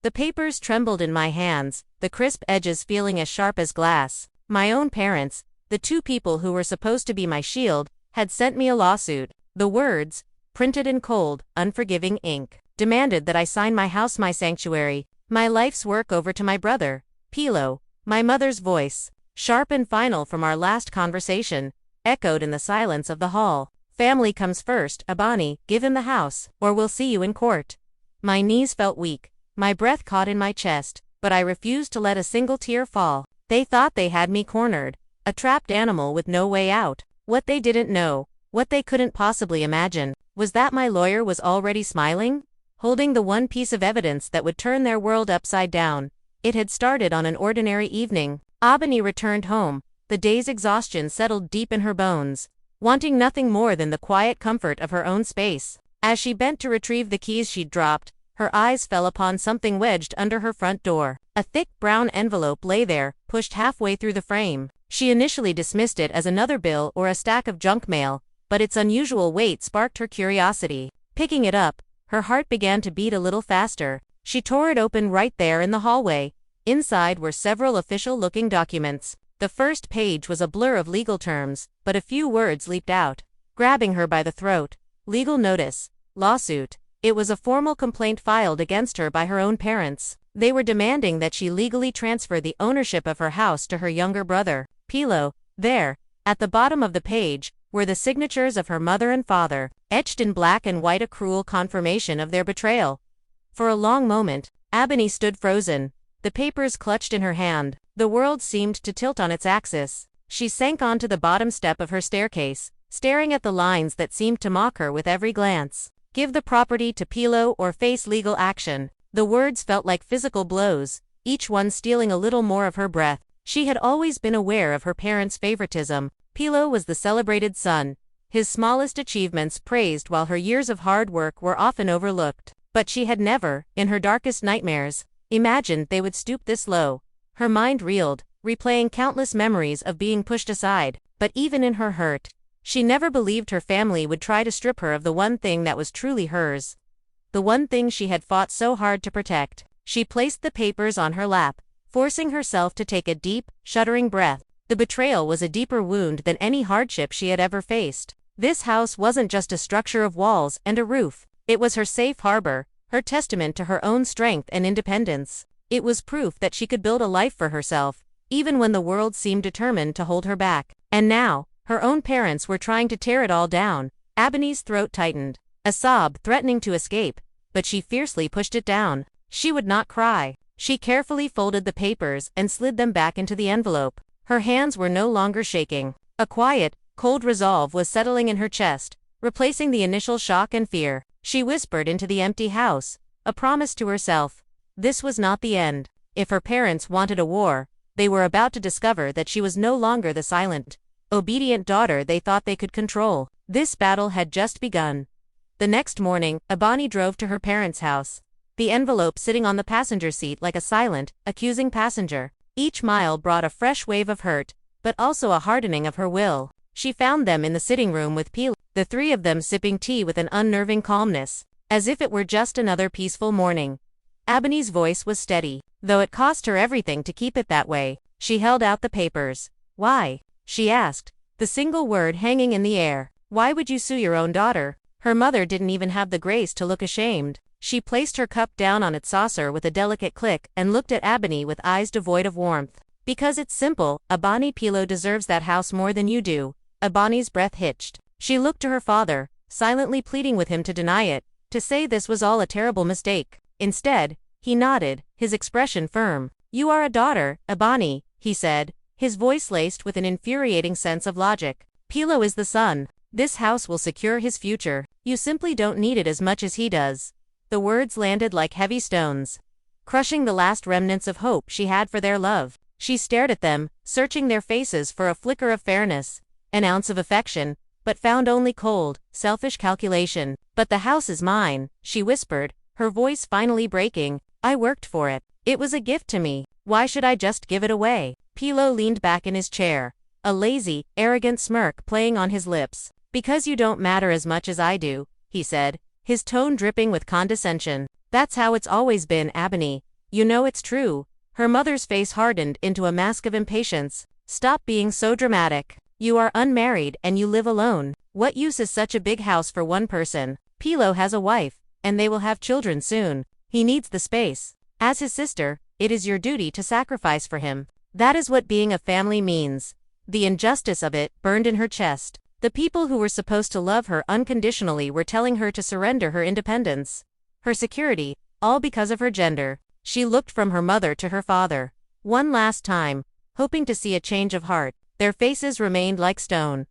The papers trembled in my hands, the crisp edges feeling as sharp as glass. My own parents, the two people who were supposed to be my shield, had sent me a lawsuit. The words, printed in cold, unforgiving ink, demanded that I sign my house, my sanctuary, my life's work over to my brother, Pilo. My mother's voice, sharp and final from our last conversation, echoed in the silence of the hall. Family comes first, Abani, give him the house, or we'll see you in court. My knees felt weak, my breath caught in my chest, but I refused to let a single tear fall. They thought they had me cornered, a trapped animal with no way out. What they didn't know, what they couldn't possibly imagine, was that my lawyer was already smiling, holding the one piece of evidence that would turn their world upside down. It had started on an ordinary evening. Abani returned home, the day's exhaustion settled deep in her bones, wanting nothing more than the quiet comfort of her own space. As she bent to retrieve the keys she'd dropped, her eyes fell upon something wedged under her front door. A thick brown envelope lay there, pushed halfway through the frame. She initially dismissed it as another bill or a stack of junk mail, but its unusual weight sparked her curiosity. Picking it up, her heart began to beat a little faster. She tore it open right there in the hallway. Inside were several official-looking documents. The first page was a blur of legal terms, but a few words leaped out, grabbing her by the throat. Legal notice. Lawsuit. It was a formal complaint filed against her by her own parents. They were demanding that she legally transfer the ownership of her house to her younger brother, Pilo. There, at the bottom of the page, were the signatures of her mother and father, etched in black and white, a cruel confirmation of their betrayal. For a long moment, Abani stood frozen, the papers clutched in her hand. The world seemed to tilt on its axis. She sank onto the bottom step of her staircase, staring at the lines that seemed to mock her with every glance. Give the property to Pilo or face legal action. The words felt like physical blows, each one stealing a little more of her breath. She had always been aware of her parents' favoritism. Pilo was the celebrated son, his smallest achievements praised while her years of hard work were often overlooked. But she had never, in her darkest nightmares, imagined they would stoop this low. Her mind reeled, replaying countless memories of being pushed aside. But even in her hurt, she never believed her family would try to strip her of the one thing that was truly hers. The one thing she had fought so hard to protect. She placed the papers on her lap, forcing herself to take a deep, shuddering breath. The betrayal was a deeper wound than any hardship she had ever faced. This house wasn't just a structure of walls and a roof. It was her safe harbor, her testament to her own strength and independence. It was proof that she could build a life for herself, even when the world seemed determined to hold her back. And now, her own parents were trying to tear it all down. Abani's throat tightened, a sob threatening to escape, but she fiercely pushed it down. She would not cry. She carefully folded the papers and slid them back into the envelope. Her hands were no longer shaking. A quiet, cold resolve was settling in her chest, replacing the initial shock and fear. She whispered into the empty house, a promise to herself. This was not the end. If her parents wanted a war, they were about to discover that she was no longer the silent, obedient daughter they thought they could control. This battle had just begun. The next morning, Abani drove to her parents' house, the envelope sitting on the passenger seat like a silent, accusing passenger. Each mile brought a fresh wave of hurt, but also a hardening of her will. She found them in the sitting room with Pilo, the three of them sipping tea with an unnerving calmness, as if it were just another peaceful morning. Abani's voice was steady, though it cost her everything to keep it that way. She held out the papers. Why? She asked, the single word hanging in the air. Why would you sue your own daughter? Her mother didn't even have the grace to look ashamed. She placed her cup down on its saucer with a delicate click and looked at Abani with eyes devoid of warmth. Because it's simple, Abani. Pilo deserves that house more than you do. Abani's breath hitched. She looked to her father, silently pleading with him to deny it, to say this was all a terrible mistake. Instead, he nodded, his expression firm. You are a daughter, Abani, he said, his voice laced with an infuriating sense of logic. Pilo is the son. This house will secure his future. You simply don't need it as much as he does. The words landed like heavy stones, crushing the last remnants of hope she had for their love. She stared at them, searching their faces for a flicker of fairness, an ounce of affection, but found only cold, selfish calculation. But the house is mine, she whispered, her voice finally breaking. I worked for it. It was a gift to me. Why should I just give it away? Pilo leaned back in his chair, a lazy, arrogant smirk playing on his lips. Because you don't matter as much as I do, he said, his tone dripping with condescension. That's how it's always been, Abani. You know it's true. Her mother's face hardened into a mask of impatience. Stop being so dramatic. You are unmarried and you live alone. What use is such a big house for one person? Pilo has a wife, and they will have children soon. He needs the space. As his sister, it is your duty to sacrifice for him. That is what being a family means. The injustice of it burned in her chest. The people who were supposed to love her unconditionally were telling her to surrender her independence, her security, all because of her gender. She looked from her mother to her father. One last time, hoping to see a change of heart. Their faces remained like stone.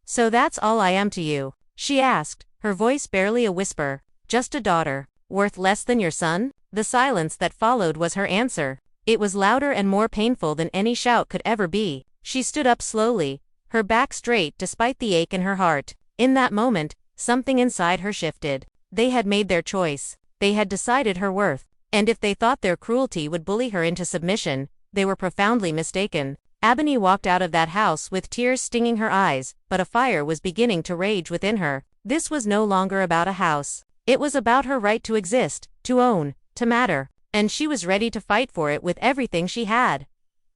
So that's all I am to you? She asked, her voice barely a whisper. Just a daughter, worth less than your son? The silence that followed was her answer. It was louder and more painful than any shout could ever be. She stood up slowly, her back straight despite the ache in her heart. In that moment, something inside her shifted. They had made their choice. They had decided her worth. And if they thought their cruelty would bully her into submission, they were profoundly mistaken. Ebony walked out of that house with tears stinging her eyes, but a fire was beginning to rage within her. This was no longer about a house. It was about her right to exist, to own, to matter, and she was ready to fight for it with everything she had.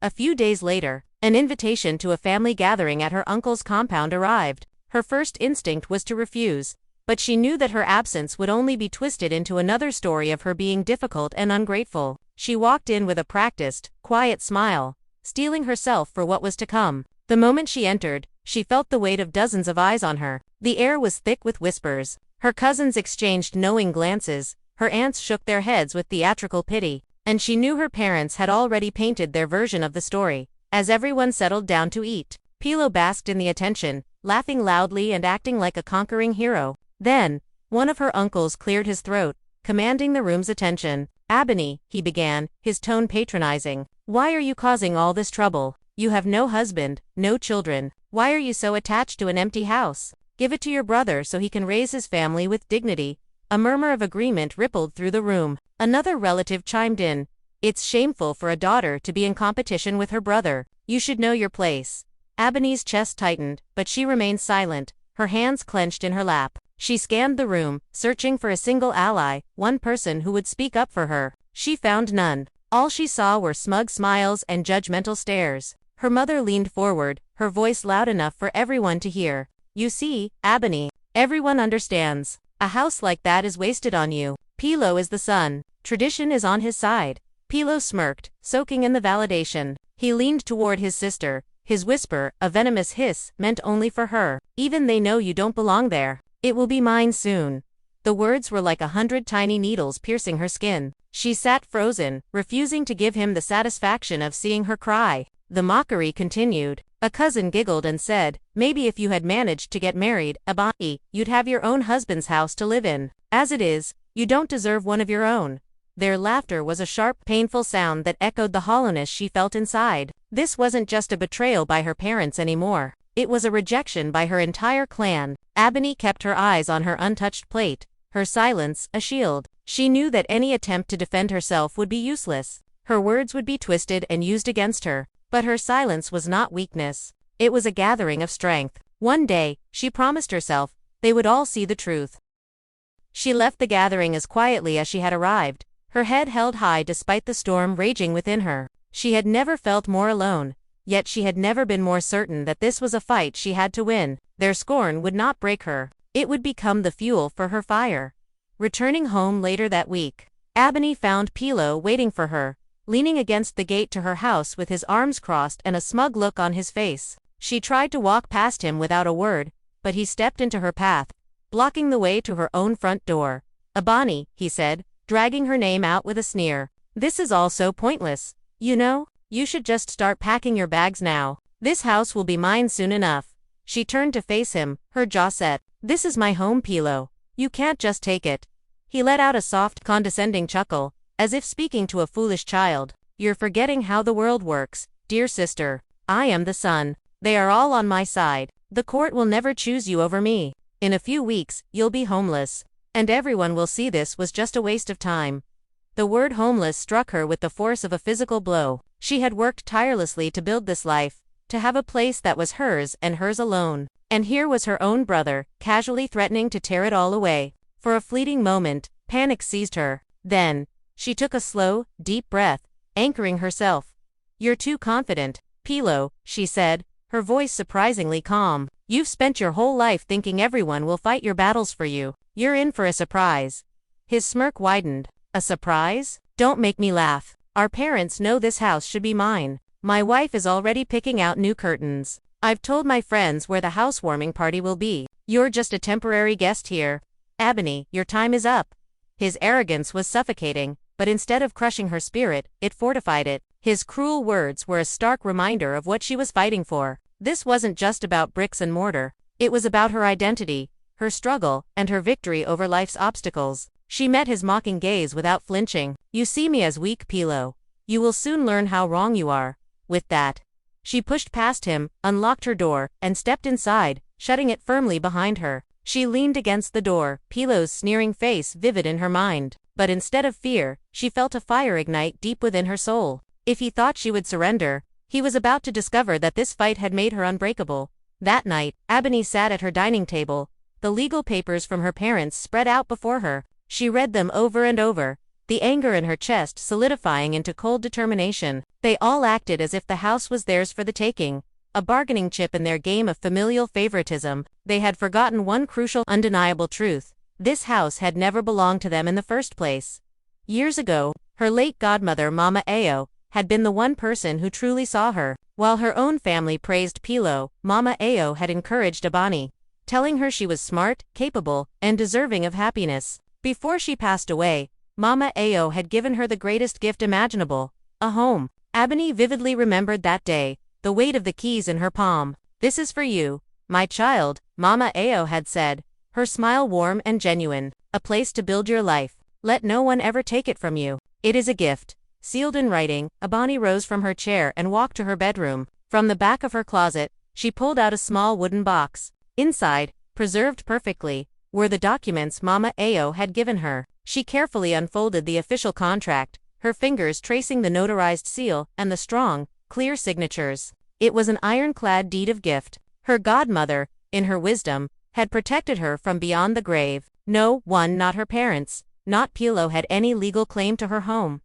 A few days later, an invitation to a family gathering at her uncle's compound arrived. Her first instinct was to refuse, but she knew that her absence would only be twisted into another story of her being difficult and ungrateful. She walked in with a practiced, quiet smile, steeling herself for what was to come. The moment she entered, she felt the weight of dozens of eyes on her. The air was thick with whispers. Her cousins exchanged knowing glances, her aunts shook their heads with theatrical pity, and she knew her parents had already painted their version of the story. As everyone settled down to eat, Pilo basked in the attention, laughing loudly and acting like a conquering hero. Then, one of her uncles cleared his throat, commanding the room's attention. Ebony, he began, his tone patronizing. Why are you causing all this trouble? You have no husband, no children. Why are you so attached to an empty house? Give it to your brother so he can raise his family with dignity. A murmur of agreement rippled through the room. Another relative chimed in. It's shameful for a daughter to be in competition with her brother. You should know your place. Ebony's chest tightened, but she remained silent, her hands clenched in her lap. She scanned the room, searching for a single ally, one person who would speak up for her. She found none. All she saw were smug smiles and judgmental stares. Her mother leaned forward, her voice loud enough for everyone to hear. You see, Ebony, everyone understands. A house like that is wasted on you. Pilo is the son. Tradition is on his side. Pilo smirked, soaking in the validation. He leaned toward his sister. His whisper, a venomous hiss, meant only for her. Even they know you don't belong there. It will be mine soon. The words were like 100 tiny needles piercing her skin. She sat frozen, refusing to give him the satisfaction of seeing her cry. The mockery continued. A cousin giggled and said, maybe if you had managed to get married, Ebony, you'd have your own husband's house to live in. As it is, you don't deserve one of your own. Their laughter was a sharp, painful sound that echoed the hollowness she felt inside. This wasn't just a betrayal by her parents anymore. It was a rejection by her entire clan. Ebony kept her eyes on her untouched plate, her silence a shield. She knew that any attempt to defend herself would be useless. Her words would be twisted and used against her. But her silence was not weakness. It was a gathering of strength. One day, she promised herself, they would all see the truth. She left the gathering as quietly as she had arrived, her head held high despite the storm raging within her. She had never felt more alone, yet she had never been more certain that this was a fight she had to win. Their scorn would not break her. It would become the fuel for her fire. Returning home later that week, Ebony found Pilo waiting for her, leaning against the gate to her house with his arms crossed and a smug look on his face. She tried to walk past him without a word, but he stepped into her path, blocking the way to her own front door. Ebony, he said, dragging her name out with a sneer. This is all so pointless. You know, you should just start packing your bags now. This house will be mine soon enough. She turned to face him, her jaw set. This is my home, Pilo. You can't just take it. He let out a soft, condescending chuckle, as if speaking to a foolish child. You're forgetting how the world works, dear sister. I am the sun. They are all on my side. The court will never choose you over me. In a few weeks, you'll be homeless. And everyone will see this was just a waste of time. The word homeless struck her with the force of a physical blow. She had worked tirelessly to build this life, to have a place that was hers and hers alone. And here was her own brother, casually threatening to tear it all away. For a fleeting moment, panic seized her. Then, She took a slow, deep breath, anchoring herself. "You're too confident, Pilo," she said, her voice surprisingly calm. "You've spent your whole life thinking everyone will fight your battles for you. You're in for a surprise." His smirk widened. "A surprise? Don't make me laugh. Our parents know this house should be mine. My wife is already picking out new curtains. I've told my friends where the housewarming party will be. You're just a temporary guest here. Ebony, your time is up." His arrogance was suffocating, but instead of crushing her spirit, it fortified it. His cruel words were a stark reminder of what she was fighting for. This wasn't just about bricks and mortar. It was about her identity, her struggle, and her victory over life's obstacles. She met his mocking gaze without flinching. "You see me as weak, Pilo. You will soon learn how wrong you are." With that, she pushed past him, unlocked her door, and stepped inside, shutting it firmly behind her. She leaned against the door, Pilo's sneering face vivid in her mind. But instead of fear, she felt a fire ignite deep within her soul. If he thought she would surrender, he was about to discover that this fight had made her unbreakable. That night, Ebony sat at her dining table, the legal papers from her parents spread out before her. She read them over and over, the anger in her chest solidifying into cold determination. They all acted as if the house was theirs for the taking, a bargaining chip in their game of familial favoritism. They had forgotten one crucial, undeniable truth. This house had never belonged to them in the first place. Years ago, her late godmother Mama Ayo had been the one person who truly saw her. While her own family praised Pilo, Mama Ayo had encouraged Ebony, telling her she was smart, capable, and deserving of happiness. Before she passed away, Mama Ayo had given her the greatest gift imaginable, a home. Ebony vividly remembered that day, the weight of the keys in her palm. "This is for you, my child," Mama Ayo had said, her smile warm and genuine. "A place to build your life. Let no one ever take it from you. It is a gift." Sealed in writing, Ebony rose from her chair and walked to her bedroom. From the back of her closet, she pulled out a small wooden box. Inside, preserved perfectly, were the documents Mama Ayo had given her. She carefully unfolded the official contract, her fingers tracing the notarized seal and the strong, clear signatures. It was an ironclad deed of gift. Her godmother, in her wisdom, had protected her from beyond the grave. No one, not her parents, not Pilo, had any legal claim to her home.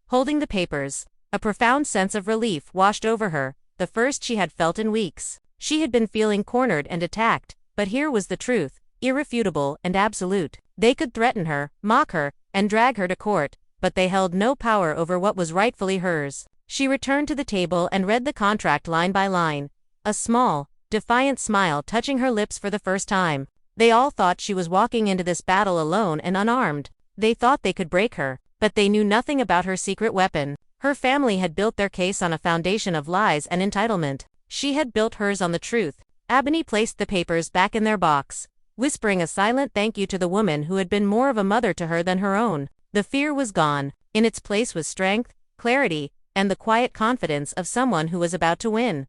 Holding the papers, a profound sense of relief washed over her, the first she had felt in weeks. She had been feeling cornered and attacked, but here was the truth, irrefutable and absolute. They could threaten her, mock her, and drag her to court, but they held no power over what was rightfully hers. She returned to the table and read the contract line by line, a small, defiant smile touching her lips for the first time. They all thought she was walking into this battle alone and unarmed. They thought they could break her, but they knew nothing about her secret weapon. Her family had built their case on a foundation of lies and entitlement. She had built hers on the truth. Ebony placed the papers back in their box, whispering a silent thank you to the woman who had been more of a mother to her than her own. The fear was gone. In its place was strength, clarity, and the quiet confidence of someone who was about to win.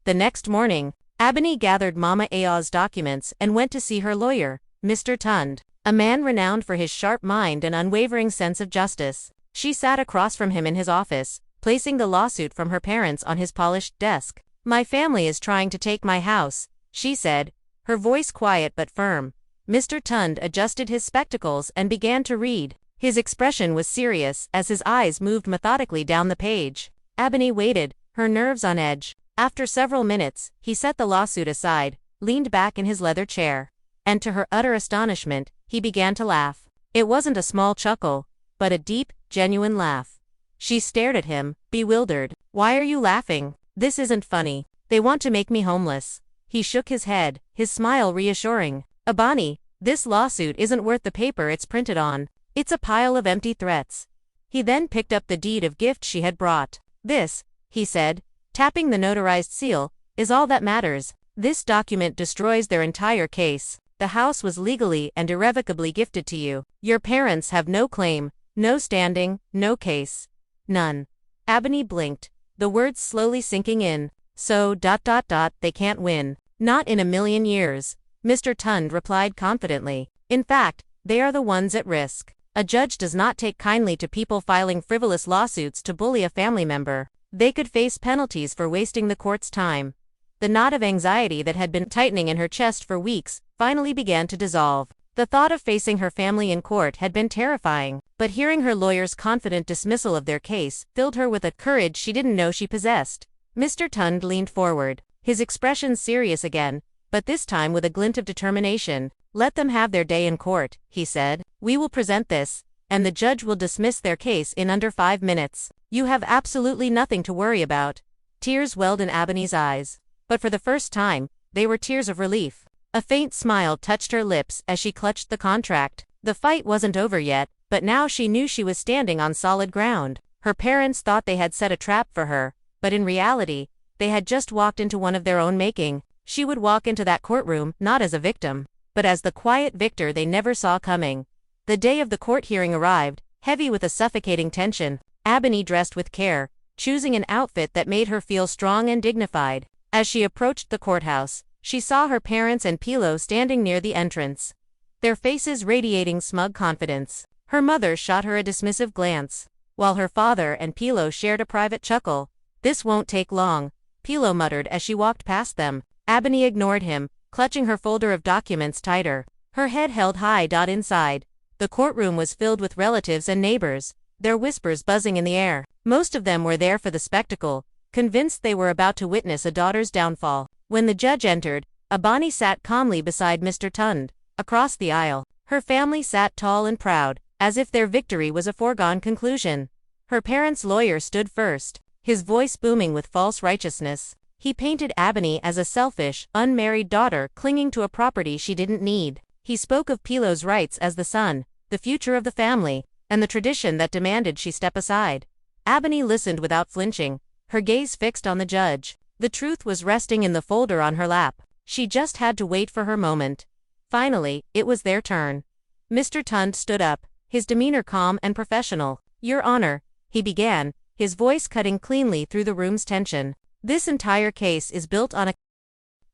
The next morning, Ebony gathered Mama Ayo's documents and went to see her lawyer, Mr. Tund, a man renowned for his sharp mind and unwavering sense of justice. She sat across from him in his office, placing the lawsuit from her parents on his polished desk. "My family is trying to take my house," she said, her voice quiet but firm. Mr. Tund adjusted his spectacles and began to read. His expression was serious as his eyes moved methodically down the page. Ebony waited, her nerves on edge. After several minutes, he set the lawsuit aside, leaned back in his leather chair, and to her utter astonishment, he began to laugh. It wasn't a small chuckle, but a deep, genuine laugh. She stared at him, bewildered. "Why are you laughing? This isn't funny. They want to make me homeless." He shook his head, his smile reassuring. "Ebony, this lawsuit isn't worth the paper it's printed on. It's a pile of empty threats." He then picked up the deed of gift she had brought. "This," he said, tapping the notarized seal, "is all that matters. This document destroys their entire case. The house was legally and irrevocably gifted to you. Your parents have no claim, no standing, no case. None." Ebony blinked, the words slowly sinking in. "So, they can't win." "Not in a million years," Mr. Tund replied confidently. "In fact, they are the ones at risk. A judge does not take kindly to people filing frivolous lawsuits to bully a family member. They could face penalties for wasting the court's time." The knot of anxiety that had been tightening in her chest for weeks finally began to dissolve. The thought of facing her family in court had been terrifying, but hearing her lawyer's confident dismissal of their case filled her with a courage she didn't know she possessed. Mr. Tund leaned forward, his expression serious again, but this time with a glint of determination. "Let them have their day in court," he said. "We will present this, and the judge will dismiss their case in under 5 minutes. You have absolutely nothing to worry about." Tears welled in Ebony's eyes, but for the first time, they were tears of relief. A faint smile touched her lips as she clutched the contract. The fight wasn't over yet, but now she knew she was standing on solid ground. Her parents thought they had set a trap for her, but in reality, they had just walked into one of their own making. She would walk into that courtroom not as a victim, but as the quiet victor they never saw coming. The day of the court hearing arrived, heavy with a suffocating tension. Ebony dressed with care, choosing an outfit that made her feel strong and dignified. As she approached the courthouse, she saw her parents and Pilo standing near the entrance, their faces radiating smug confidence. Her mother shot her a dismissive glance, while her father and Pilo shared a private chuckle. "This won't take long," Pilo muttered as she walked past them. Ebony ignored him, clutching her folder of documents tighter. Her head held high. Inside, the courtroom was filled with relatives and neighbors, their whispers buzzing in the air. Most of them were there for the spectacle, convinced they were about to witness a daughter's downfall. When the judge entered, Ebony sat calmly beside Mr. Tund. Across the aisle, her family sat tall and proud, as if their victory was a foregone conclusion. Her parents' lawyer stood first, his voice booming with false righteousness. He painted Ebony as a selfish, unmarried daughter clinging to a property she didn't need. He spoke of Pilo's rights as the son, the future of the family, and the tradition that demanded she step aside. Ebony listened without flinching, her gaze fixed on the judge. The truth was resting in the folder on her lap. She just had to wait for her moment. Finally, it was their turn. Mr. Tund stood up, his demeanor calm and professional. "Your Honor," he began, his voice cutting cleanly through the room's tension. "This entire case is built on a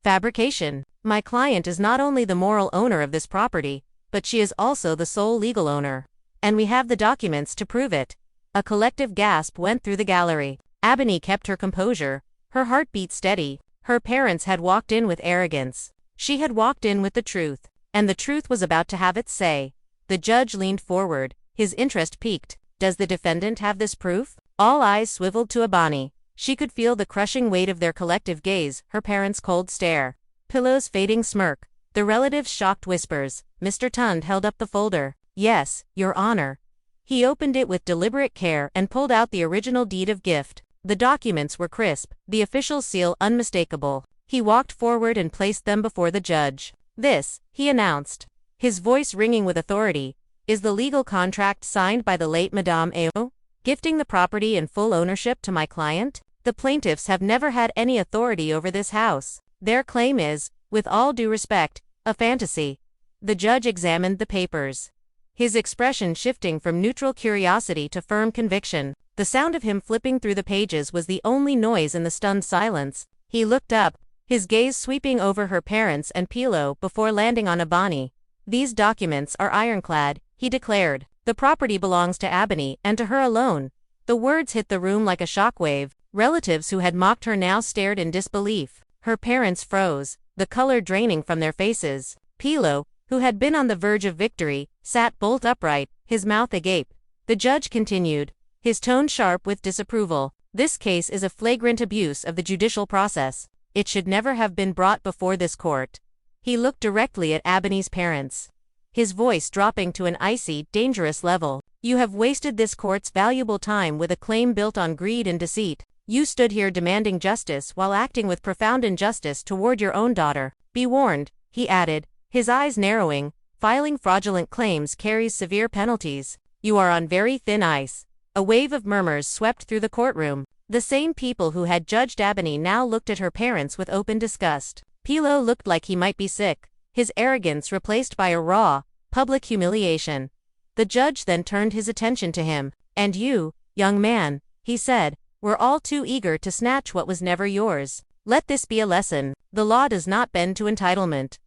fabrication. My client is not only the moral owner of this property, but she is also the sole legal owner. And we have the documents to prove it." A collective gasp went through the gallery. Ebony kept her composure, her heartbeat steady. Her parents had walked in with arrogance. She had walked in with the truth, and the truth was about to have its say. The judge leaned forward, his interest piqued. "Does the defendant have this proof?" All eyes swiveled to Ebony. She could feel the crushing weight of their collective gaze, her parents' cold stare, Pilo's fading smirk, the relatives' shocked whispers. Mr. Tund held up the folder. "Yes, Your Honor." He opened it with deliberate care and pulled out the original deed of gift. The documents were crisp, the official seal unmistakable. He walked forward and placed them before the judge. "This," he announced, his voice ringing with authority, "is the legal contract signed by the late Madame Ao, gifting the property in full ownership to my client. The plaintiffs have never had any authority over this house. Their claim is, with all due respect, a fantasy." The judge examined the papers, his expression shifting from neutral curiosity to firm conviction. The sound of him flipping through the pages was the only noise in the stunned silence. He looked up, his gaze sweeping over her parents and Pilo before landing on Ebony. "These documents are ironclad," he declared. "The property belongs to Ebony and to her alone." The words hit the room like a shockwave. Relatives who had mocked her now stared in disbelief. Her parents froze, the color draining from their faces. Pilo, who had been on the verge of victory, sat bolt upright, his mouth agape. The judge continued, his tone sharp with disapproval. "This case is a flagrant abuse of the judicial process. It should never have been brought before this court." He looked directly at Ebony's parents, his voice dropping to an icy, dangerous level. "You have wasted this court's valuable time with a claim built on greed and deceit. You stood here demanding justice while acting with profound injustice toward your own daughter. Be warned," he added, his eyes narrowing, "filing fraudulent claims carries severe penalties. You are on very thin ice." A wave of murmurs swept through the courtroom. The same people who had judged Ebony now looked at her parents with open disgust. Pilo looked like he might be sick, his arrogance replaced by a raw, public humiliation. The judge then turned his attention to him. "And you, young man," he said, "were all too eager to snatch what was never yours. Let this be a lesson. The law does not bend to entitlement."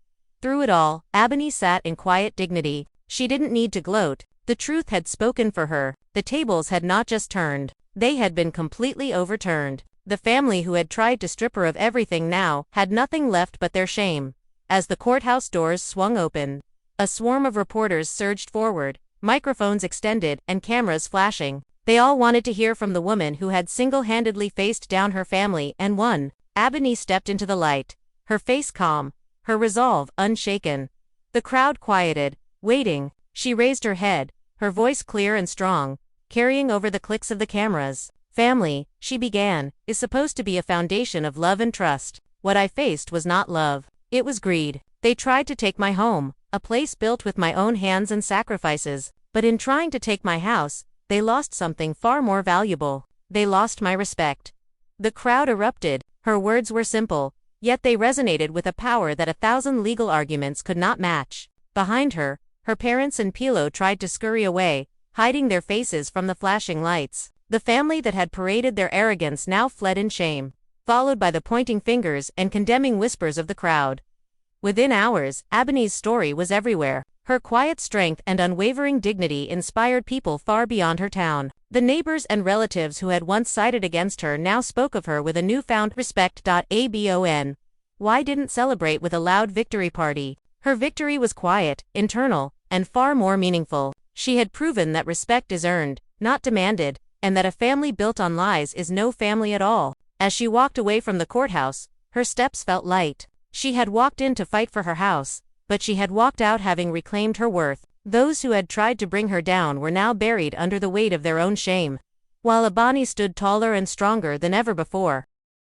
Through it all, Ebony sat in quiet dignity. She didn't need to gloat. The truth had spoken for her. The tables had not just turned, they had been completely overturned. The family who had tried to strip her of everything now had nothing left but their shame. As the courthouse doors swung open, A swarm of reporters surged forward, microphones extended, and cameras flashing. They all wanted to hear from the woman who had single-handedly faced down her family and won. Ebony stepped into the light, her face calm, her resolve unshaken. The crowd quieted, waiting. She raised her head, her voice clear and strong, carrying over the clicks of the cameras. Family, she began, is supposed to be a foundation of love and trust. What I faced was not love. It was greed. They tried to take my home, a place built with my own hands and sacrifices. But in trying to take my house, they lost something far more valuable. They lost my respect. The crowd erupted. Her words were simple, yet they resonated with a power that 1,000 legal arguments could not match. Behind her, her parents and Pilo tried to scurry away, hiding their faces from the flashing lights. The family that had paraded their arrogance now fled in shame, followed by the pointing fingers and condemning whispers of the crowd. Within hours, Ebony's story was everywhere. Her quiet strength and unwavering dignity inspired people far beyond her town. The neighbors and relatives who had once sided against her now spoke of her with a newfound respect. Abon. Why didn't celebrate with a loud victory party? Her victory was quiet, internal, and far more meaningful. She had proven that respect is earned, not demanded, and that a family built on lies is no family at all. As she walked away from the courthouse, her steps felt light. She had walked in to fight for her house, but she had walked out having reclaimed her worth. Those who had tried to bring her down were now buried under the weight of their own shame, while Ebony stood taller and stronger than ever before.